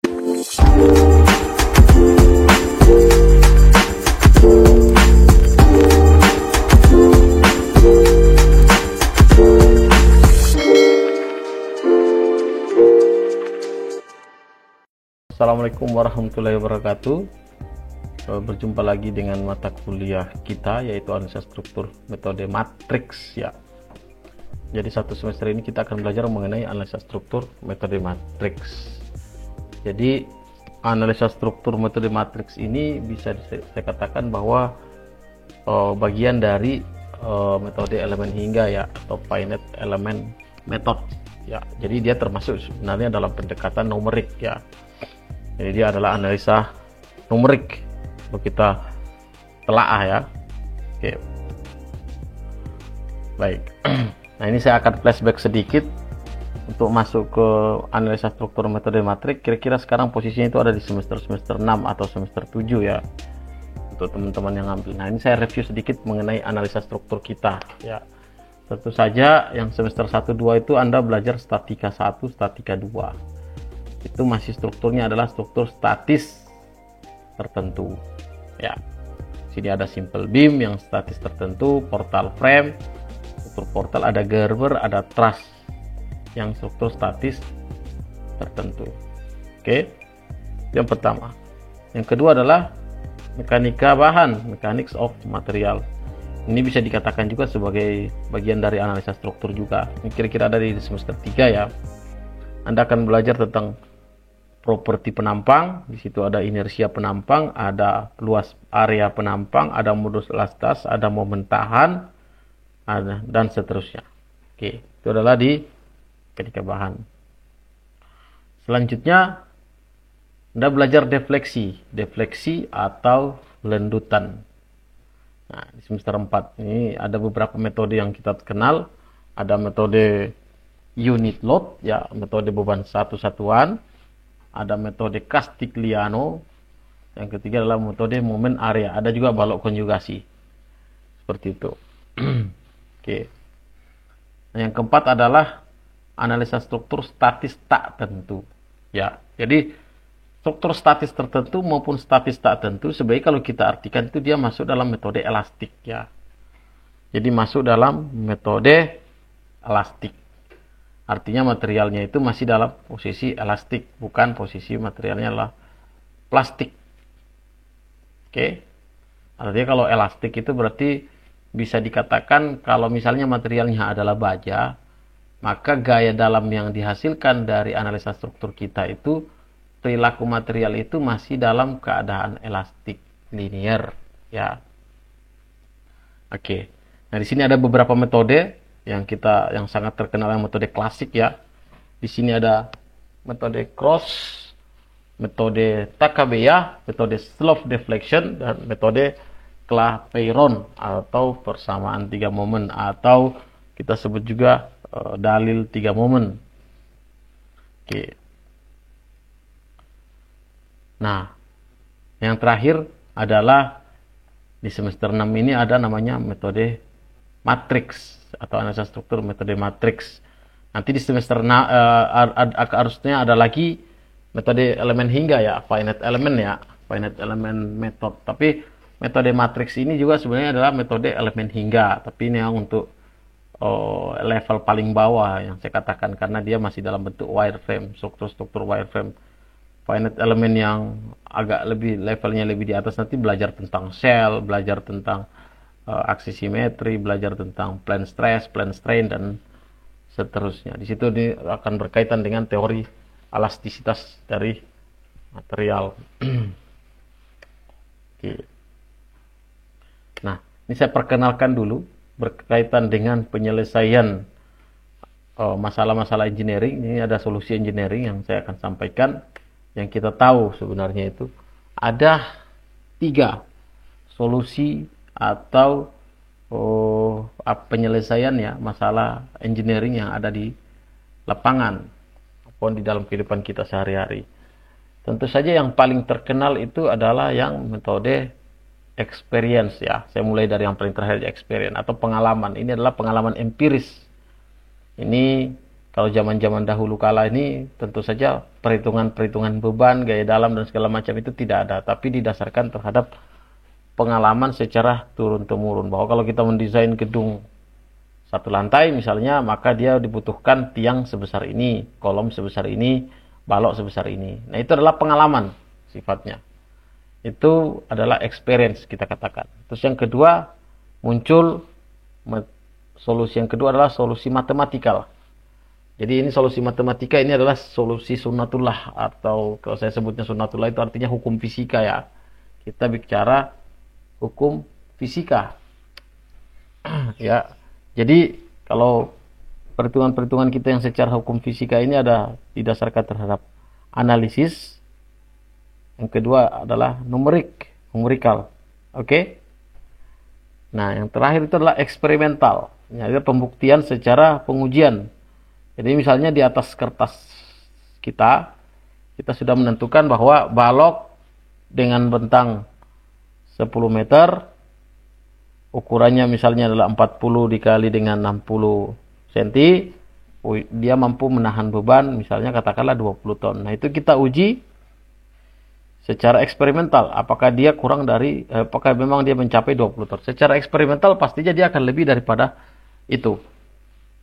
Assalamualaikum warahmatullahi wabarakatuh. Berjumpa lagi dengan mata kuliah kita, yaitu analisa struktur metode matriks ya. Jadi satu semester ini kita akan belajar mengenai analisa struktur metode matriks. Jadi analisa struktur metode matriks ini bisa saya katakan bahwa bagian dari metode elemen hingga ya, atau finite element method ya. Jadi dia termasuk sebenarnya dalam pendekatan numerik ya. Jadi dia adalah analisa numerik, kalau kita telaah ya. Oke. Baik. Nah, ini saya akan flashback sedikit untuk masuk ke analisa struktur metode matrik. Kira-kira sekarang posisinya itu ada di semester 6 atau semester 7 ya, untuk teman-teman yang ngambil. Nah, ini saya review sedikit mengenai analisa struktur kita ya. Tentu saja yang semester 1 2 itu Anda belajar statika 1, statika 2. Itu masih strukturnya adalah struktur statis tertentu ya. Sini ada simple beam yang statis tertentu, portal frame, struktur portal, ada gerber, ada truss yang struktur statis tertentu. Oke, yang pertama. Yang kedua adalah mekanika bahan, mechanics of material. Ini bisa dikatakan juga sebagai bagian dari analisa struktur juga. Ini kira-kira ada di semester 3 ya. Anda akan belajar tentang properti penampang. Di situ ada inersia penampang, ada luas area penampang, ada modus elastas, ada momen tahan, dan seterusnya. Oke, itu adalah di mekanika bahan. Selanjutnya Anda belajar defleksi atau lendutan. Nah, di semester 4 ini ada beberapa metode yang kita kenal. Ada metode unit load ya, metode beban satu-satuan. Ada metode Castigliano. Yang ketiga adalah metode momen area. Ada juga balok konjugasi. Seperti itu. Oke. Nah, yang keempat adalah analisa struktur statis tak tentu. Ya. Jadi struktur statis tertentu maupun statis tak tentu sebenarnya kalau kita artikan itu dia masuk dalam metode elastik ya. Jadi masuk dalam metode elastik. Artinya materialnya itu masih dalam posisi elastik, bukan posisi materialnya adalah plastik. Oke. Artinya kalau elastik itu berarti bisa dikatakan kalau misalnya materialnya adalah baja, maka gaya dalam yang dihasilkan dari analisa struktur kita itu, perilaku material itu masih dalam keadaan elastik linear ya. Oke. Nah, di sini ada beberapa metode yang sangat terkenal, yang metode klasik ya. Di sini ada metode cross, metode Takabeya, metode slope deflection, dan metode Clapeyron atau persamaan 3 momen, atau kita sebut juga dalil 3 momen. Oke. Nah, yang terakhir adalah di semester 6 ini ada namanya metode matriks atau analisa struktur metode matriks. Nanti di semester harusnya ada lagi metode elemen hingga ya, finite element method. Tapi metode matriks ini juga sebenarnya adalah metode elemen hingga, tapi ini yang untuk level paling bawah yang saya katakan, karena dia masih dalam bentuk wireframe, struktur wireframe. Finite element yang agak lebih levelnya lebih di atas nanti belajar tentang sel, belajar tentang aksi simetri, belajar tentang plane stress, plane strain, dan seterusnya. Di situ akan berkaitan dengan teori elastisitas dari material. Oke. Nah, ini saya perkenalkan dulu berkaitan dengan penyelesaian masalah-masalah engineering. Ini ada solusi engineering yang saya akan sampaikan. Yang kita tahu sebenarnya itu ada 3 solusi atau penyelesaian ya masalah engineering yang ada di lapangan maupun di dalam kehidupan kita sehari-hari. Tentu saja yang paling terkenal itu adalah yang metode experience ya. Saya mulai dari yang paling terakhir, experience atau pengalaman. Ini adalah pengalaman empiris. Ini Kalau zaman-zaman dahulu kala ini tentu saja perhitungan-perhitungan beban, gaya dalam dan segala macam itu tidak ada, tapi didasarkan terhadap pengalaman secara turun-temurun, bahwa kalau kita mendesain gedung satu lantai misalnya, maka dia dibutuhkan tiang sebesar ini, kolom sebesar ini, balok sebesar ini. Nah, itu adalah pengalaman sifatnya. Itu adalah experience kita katakan. Terus yang kedua, muncul solusi yang kedua adalah solusi matematikal. Jadi ini solusi matematika ini adalah solusi sunnatullah, atau kalau saya sebutnya sunnatullah itu artinya hukum fisika ya. Kita bicara hukum fisika. Ya. Jadi kalau perhitungan-perhitungan kita yang secara hukum fisika ini ada didasarkan terhadap analisis. Yang kedua adalah numerical. Oke? Nah, yang terakhir itu adalah eksperimental. Yaitu pembuktian secara pengujian. Jadi misalnya di atas kertas kita sudah menentukan bahwa balok dengan bentang 10 meter, ukurannya misalnya adalah 40 dikali dengan 60 cm, dia mampu menahan beban misalnya katakanlah 20 ton. Nah, itu kita uji secara eksperimental, apakah dia apakah memang dia mencapai 20 ton. Secara eksperimental pastinya dia akan lebih daripada itu.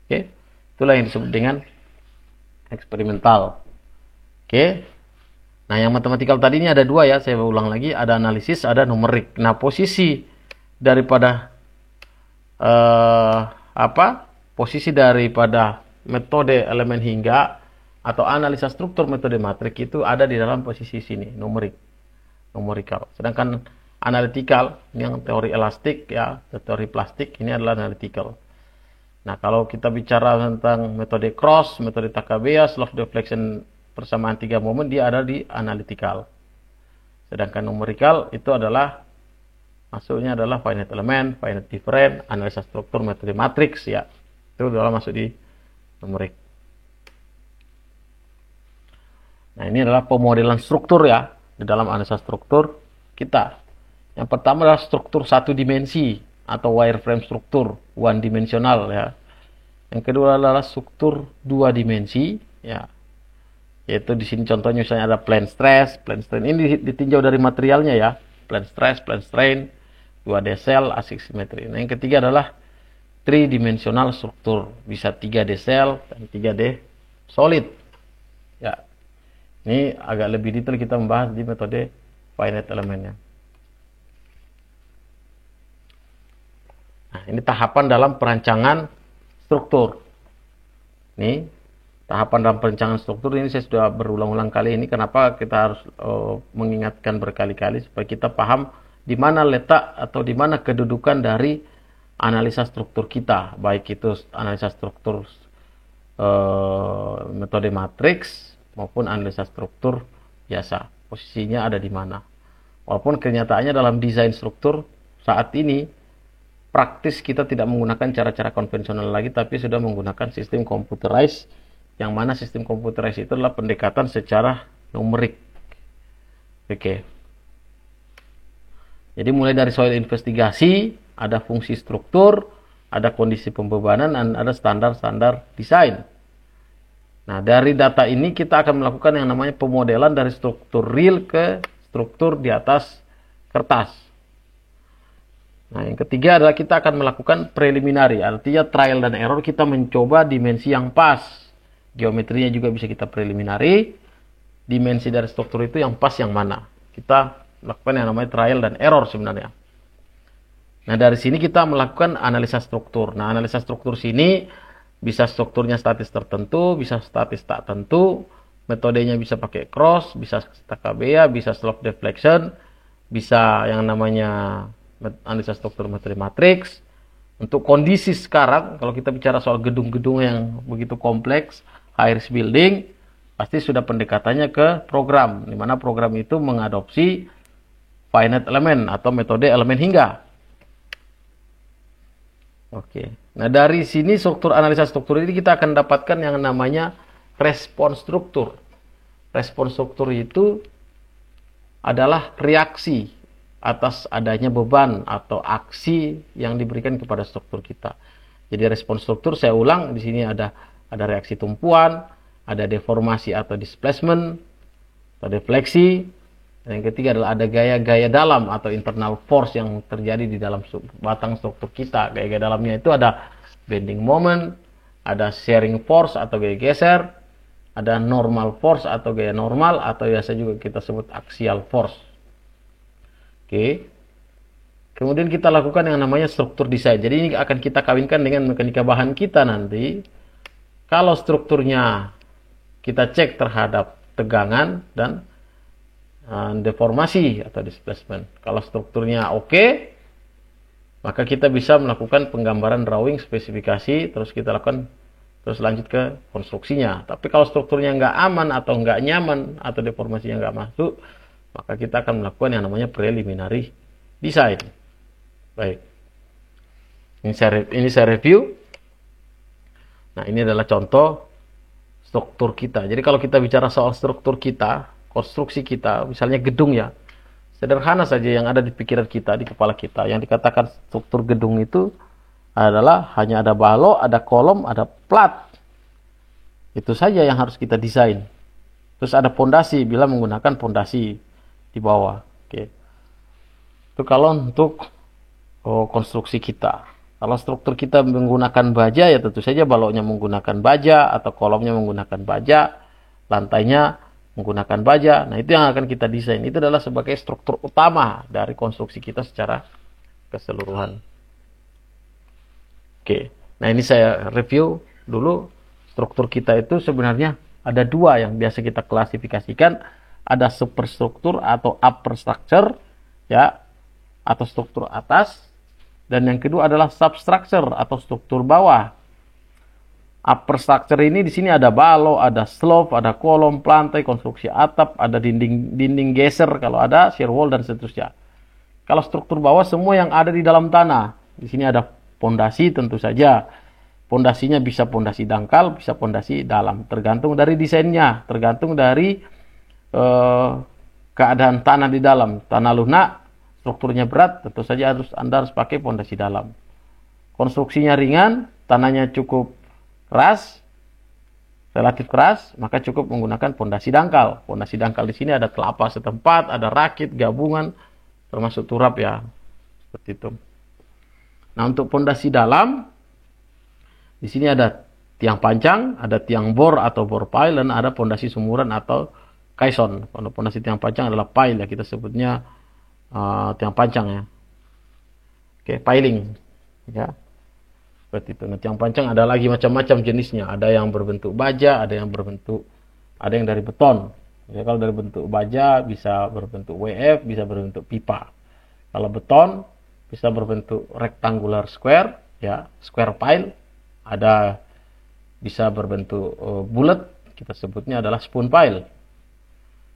Oke? Itulah yang disebut dengan eksperimental. Oke. Nah, yang matematikal tadi ini ada dua ya, saya ulang lagi, ada analisis, ada numerik. Nah, posisi daripada posisi daripada metode elemen hingga atau analisa struktur metode matrik itu ada di dalam posisi sini, numerical. Sedangkan analytical yang teori elastik ya, teori plastik, ini adalah analytical. Nah, kalau kita bicara tentang metode cross, metode Takabea, slope deflection, persamaan 3 momen, dia ada di analytical. Sedangkan numerical itu adalah masuknya adalah finite element, finite difference, analisa struktur, metode matrix ya. Itu adalah masuk di numerik. Nah, ini adalah pemodelan struktur ya di dalam analisa struktur kita. Yang pertama adalah struktur satu dimensi atau wireframe struktur one dimensional ya. Yang kedua adalah struktur 2 dimensi ya. Yaitu di sini contohnya misalnya ada plane stress, plane strain. Ini ditinjau dari materialnya ya. Plane stress, plane strain, 2D cell, asymmetry. Nah, yang ketiga adalah 3 dimensional struktur, bisa 3D cell dan 3D solid. Ya. Ini agak lebih detail kita membahas di metode finite elementnya. Nah, ini tahapan dalam perancangan struktur. Ini tahapan dalam perancangan struktur ini saya sudah berulang-ulang kali ini. Kenapa kita harus mengingatkan berkali-kali supaya kita paham di mana letak atau di mana kedudukan dari analisa struktur kita, baik itu analisa struktur metode matriks maupun analisa struktur biasa. Posisinya ada di mana. Walaupun kenyataannya dalam desain struktur saat ini praktis kita tidak menggunakan cara-cara konvensional lagi, tapi sudah menggunakan sistem computerized, yang mana sistem computerized itu adalah pendekatan secara numerik. Oke. Jadi mulai dari soil investigasi, ada fungsi struktur, ada kondisi pembebanan, dan ada standar-standar desain. Nah, dari data ini kita akan melakukan yang namanya pemodelan dari struktur real ke struktur di atas kertas. Nah, yang ketiga adalah kita akan melakukan preliminary, artinya trial dan error, kita mencoba dimensi yang pas. Geometrinya juga bisa kita preliminary, dimensi dari struktur itu yang pas yang mana. Kita melakukan yang namanya trial dan error sebenarnya. Nah, dari sini kita melakukan analisa struktur. Nah, analisa struktur sini bisa strukturnya statis tertentu, bisa statis tak tentu, metodenya bisa pakai cross, bisa Takabea, bisa slope deflection, bisa yang namanya analisa struktur metode matriks. Untuk kondisi sekarang, kalau kita bicara soal gedung-gedung yang begitu kompleks, high-rise building, pasti sudah pendekatannya ke program, di mana program itu mengadopsi finite element atau metode elemen hingga. Oke. Nah, dari sini struktur analisa struktur ini kita akan dapatkan yang namanya respon struktur. Respon struktur itu adalah reaksi atas adanya beban atau aksi yang diberikan kepada struktur kita. Jadi respon struktur, saya ulang, di sini ada ada reaksi tumpuan, ada deformasi atau displacement, atau defleksi. Dan yang ketiga adalah ada gaya-gaya dalam atau internal force yang terjadi di dalam batang struktur kita. Gaya-gaya dalamnya itu ada bending moment, ada shearing force atau gaya geser, ada normal force atau gaya normal, atau biasa juga kita sebut axial force. Oke. Kemudian kita lakukan yang namanya struktur desain. Jadi ini akan kita kawinkan dengan mekanika bahan kita nanti. Kalau strukturnya kita cek terhadap tegangan dan deformasi atau displacement. Kalau strukturnya oke, maka kita bisa melakukan penggambaran drawing, spesifikasi, terus kita lakukan, terus lanjut ke konstruksinya. Tapi kalau strukturnya nggak aman atau nggak nyaman atau deformasinya nggak masuk, maka kita akan melakukan yang namanya preliminary design. Baik, ini saya review. Nah, ini adalah contoh struktur kita. Jadi kalau kita bicara soal struktur kita, konstruksi kita, misalnya gedung ya, sederhana saja yang ada di pikiran kita, di kepala kita. Yang dikatakan struktur gedung itu adalah hanya ada balok, ada kolom, ada plat. Itu saja yang harus kita desain. Terus ada pondasi, bila menggunakan pondasi di bawah. Oke. Itu kalau untuk konstruksi kita. Kalau struktur kita menggunakan baja, ya tentu saja baloknya menggunakan baja, atau kolomnya menggunakan baja, lantainya menggunakan baja. Nah, itu yang akan kita desain. Itu adalah sebagai struktur utama dari konstruksi kita secara keseluruhan. Oke. Nah, ini saya review dulu. Struktur kita itu sebenarnya ada dua yang biasa kita klasifikasikan. Ada superstruktur atau upper structure, ya, atau struktur atas. Dan yang kedua adalah substructure atau struktur bawah. Upper structure ini di sini ada balok, ada slope, ada kolom, lantai, konstruksi atap, ada dinding geser kalau ada, shear wall dan seterusnya. Kalau struktur bawah semua yang ada di dalam tanah. Di sini ada pondasi tentu saja. Pondasinya bisa pondasi dangkal, bisa pondasi dalam, tergantung dari desainnya, tergantung dari keadaan tanah di dalam. Tanah lunak, strukturnya berat, tentu saja Anda harus pakai pondasi dalam. Konstruksinya ringan, tanahnya cukup keras, relatif keras, maka cukup menggunakan pondasi dangkal. Pondasi dangkal di sini ada telapa setempat, ada rakit, gabungan, termasuk turap ya, seperti itu. Nah, untuk pondasi dalam, di sini ada tiang pancang, ada tiang bor atau bor pile, dan ada pondasi sumuran atau caisson. Kalau pondasi tiang pancang adalah pile ya, kita sebutnya tiang pancang ya. Oke, piling ya. Seperti itu. Nah, tiang pancang ada lagi macam-macam jenisnya. Ada yang berbentuk baja, ada yang dari beton. Ya, kalau dari bentuk baja bisa berbentuk WF, bisa berbentuk pipa. Kalau beton bisa berbentuk rectangular square, ya, square pile. Ada bisa berbentuk bulat, kita sebutnya adalah spoon pile.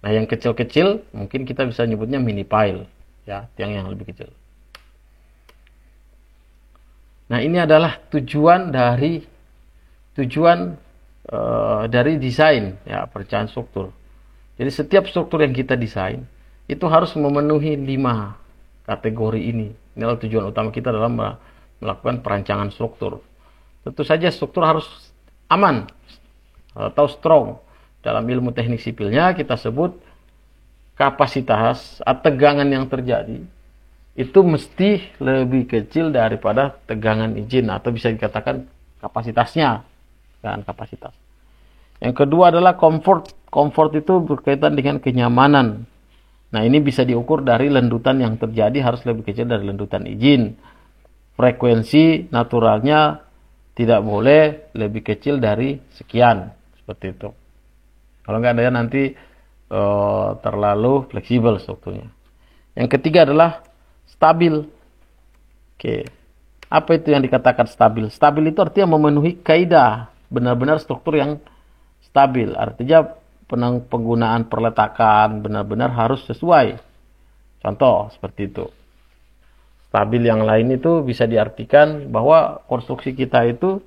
Nah, yang kecil-kecil mungkin kita bisa nyebutnya mini pile, ya, tiang yang lebih kecil. Nah, ini adalah tujuan dari desain ya, perencanaan struktur. Jadi setiap struktur yang kita desain itu harus memenuhi 5 kategori ini. Ini adalah tujuan utama kita dalam melakukan perancangan struktur. Tentu saja struktur harus aman atau strong. Dalam ilmu teknik sipilnya kita sebut kapasitas atau tegangan yang terjadi itu mesti lebih kecil daripada tegangan izin, atau bisa dikatakan kapasitasnya, tegangan kapasitas. Yang kedua adalah comfort. Comfort itu berkaitan dengan kenyamanan. Nah, ini bisa diukur dari lendutan yang terjadi harus lebih kecil dari lendutan izin. Frekuensi naturalnya tidak boleh lebih kecil dari sekian, seperti itu. Kalau nggak ada nanti terlalu fleksibel strukturnya. Yang ketiga adalah stabil. Oke. Apa itu yang dikatakan stabil? Stabil itu artinya memenuhi kaidah, benar-benar struktur yang stabil. Artinya penggunaan perletakan benar-benar harus sesuai. Contoh seperti itu. Stabil yang lain itu bisa diartikan bahwa konstruksi kita itu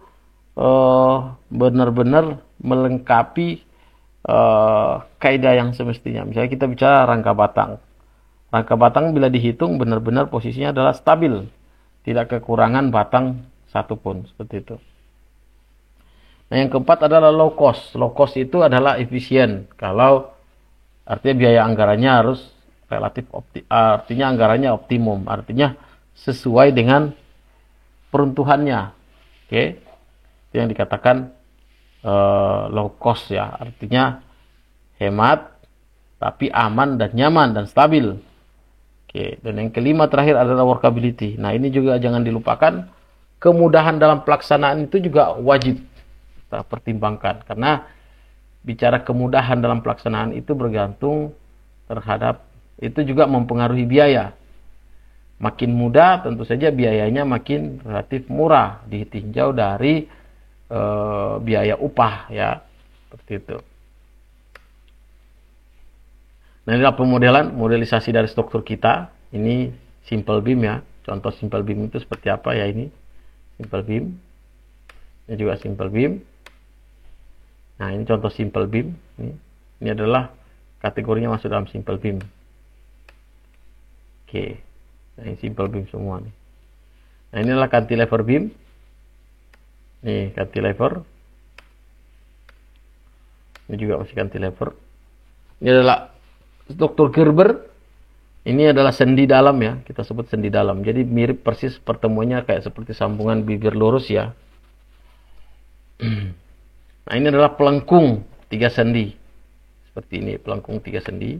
benar-benar melengkapi kaidah yang semestinya. Misalnya kita bicara rangka batang. Rangka batang bila dihitung benar-benar posisinya adalah stabil. Tidak kekurangan batang satupun. Seperti itu. Nah, yang keempat adalah low cost. Low cost itu adalah efisien. Kalau artinya biaya anggarannya harus relatif artinya anggarannya optimum, artinya sesuai dengan peruntuhannya. Oke. Itu yang dikatakan low cost ya, artinya hemat tapi aman dan nyaman dan stabil. Oke, dan yang kelima terakhir adalah workability. Nah, ini juga jangan dilupakan, kemudahan dalam pelaksanaan itu juga wajib kita pertimbangkan, karena bicara kemudahan dalam pelaksanaan itu bergantung terhadap, itu juga mempengaruhi biaya. Makin mudah tentu saja biayanya makin relatif murah ditinjau dari biaya upah ya, seperti itu. Nah, inilah pemodelan, modelisasi dari struktur kita. Ini simple beam ya. Contoh simple beam itu seperti apa ya, ini simple beam. Ini juga simple beam. Nah, ini contoh simple beam. Ini adalah kategorinya masuk dalam simple beam. Oke. Nah, ini simple beam semua nih. Nah, ini adalah cantilever beam. Nih, cantilever. Ini juga masih cantilever. Ini adalah struktur Gerber. Ini adalah sendi dalam ya, kita sebut sendi dalam. Jadi mirip persis pertemuannya kayak seperti sambungan bibir lurus ya. Nah, ini adalah pelengkung 3 sendi. Seperti ini, pelengkung 3 sendi.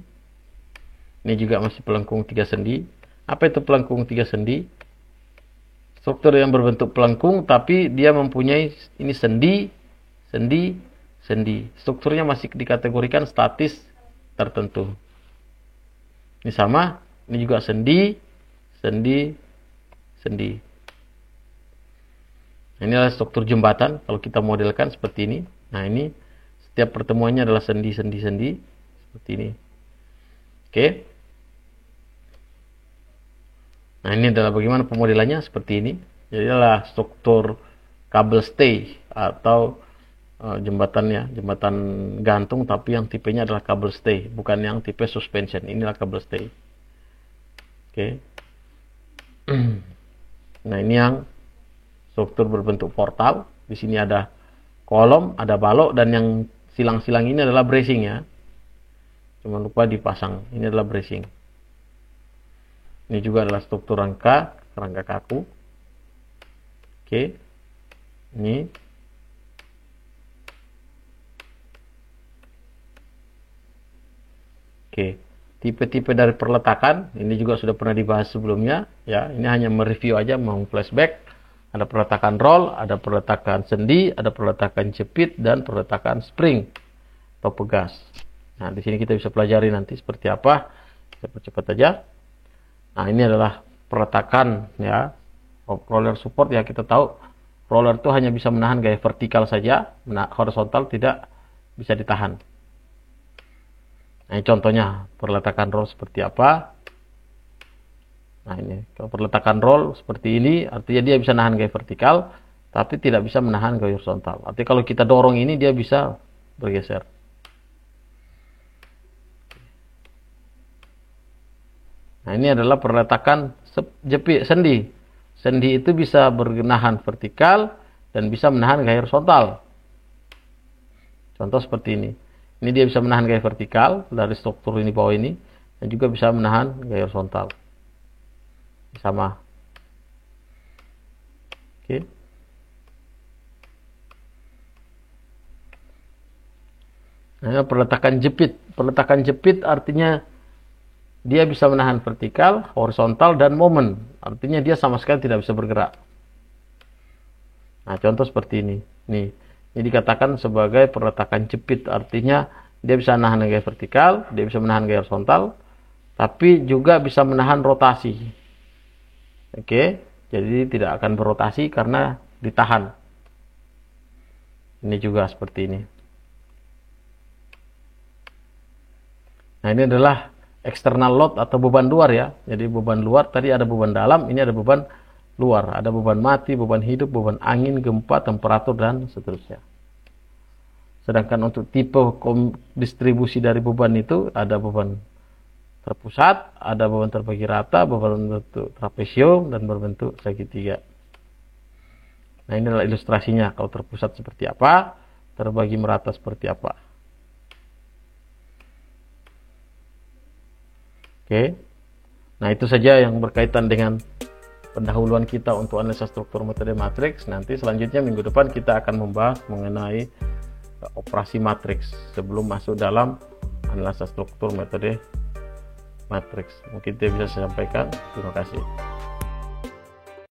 Ini juga masih pelengkung 3 sendi. Apa itu pelengkung 3 sendi? Struktur yang berbentuk pelengkung tapi dia mempunyai ini sendi, sendi, sendi. Strukturnya masih dikategorikan statis tertentu. Ini sama, ini juga sendi, sendi, sendi. Ini adalah struktur jembatan, kalau kita modelkan seperti ini. Nah, ini setiap pertemuannya adalah sendi, sendi, sendi, seperti ini. Oke. Nah, ini adalah bagaimana pemodelannya, seperti ini. Jadi adalah struktur kabel stay atau jembatannya, jembatan gantung tapi yang tipenya adalah kabel stay, bukan yang tipe suspension. Inilah kabel stay. Oke. Nah, ini yang struktur berbentuk portal. Di sini ada kolom, ada balok, dan yang silang-silang ini adalah bracing ya. Jangan lupa dipasang. Ini adalah bracing. Ini juga adalah struktur rangka kaku. Oke. Ini oke, tipe-tipe dari perletakan ini juga sudah pernah dibahas sebelumnya ya. Ini hanya mereview aja, mau flashback. Ada perletakan roll, ada perletakan sendi, ada perletakan jepit, dan perletakan spring atau pegas. Nah, di sini kita bisa pelajari nanti seperti apa. Kita percepat aja. Nah, ini adalah perletakan ya. Roller support ya, kita tahu roller itu hanya bisa menahan gaya vertikal saja, horizontal tidak bisa ditahan. Nah, ini contohnya perletakan roll seperti apa. Nah, ini kalau perletakan roll seperti ini, artinya dia bisa menahan gaya vertikal tapi tidak bisa menahan gaya horizontal. Artinya kalau kita dorong ini dia bisa bergeser. Nah, ini adalah perletakan jepit sendi. Sendi itu bisa menahan vertikal dan bisa menahan gaya horizontal. Contoh seperti ini. Ini dia bisa menahan gaya vertikal dari struktur ini bawah ini, dan juga bisa menahan gaya horizontal. Sama. Oke. Nah, perletakan jepit. Perletakan jepit artinya dia bisa menahan vertikal, horizontal, dan momen. Artinya dia sama sekali tidak bisa bergerak. Nah, contoh seperti ini. Ini dikatakan sebagai perletakan jepit. Artinya dia bisa menahan gaya vertikal, dia bisa menahan gaya horizontal, tapi juga bisa menahan rotasi. Oke, jadi tidak akan berotasi karena ditahan. Ini juga seperti ini. Nah, ini adalah external load atau beban luar ya. Jadi beban luar, tadi ada beban dalam, ini ada beban luar. Ada beban mati, beban hidup, beban angin, gempa, temperatur, dan seterusnya. Sedangkan untuk tipe distribusi dari beban itu ada beban terpusat, ada beban terbagi rata, beban berbentuk trapesium, dan berbentuk segitiga. Nah, ini adalah ilustrasinya. Kalau terpusat seperti apa, terbagi merata seperti apa. Oke. Nah, itu saja yang berkaitan dengan pendahuluan kita untuk analisa struktur metode matriks. Nanti selanjutnya minggu depan kita akan membahas mengenai operasi matriks sebelum masuk dalam analisa struktur metode matriks. Mungkin itu bisa saya sampaikan. Terima kasih.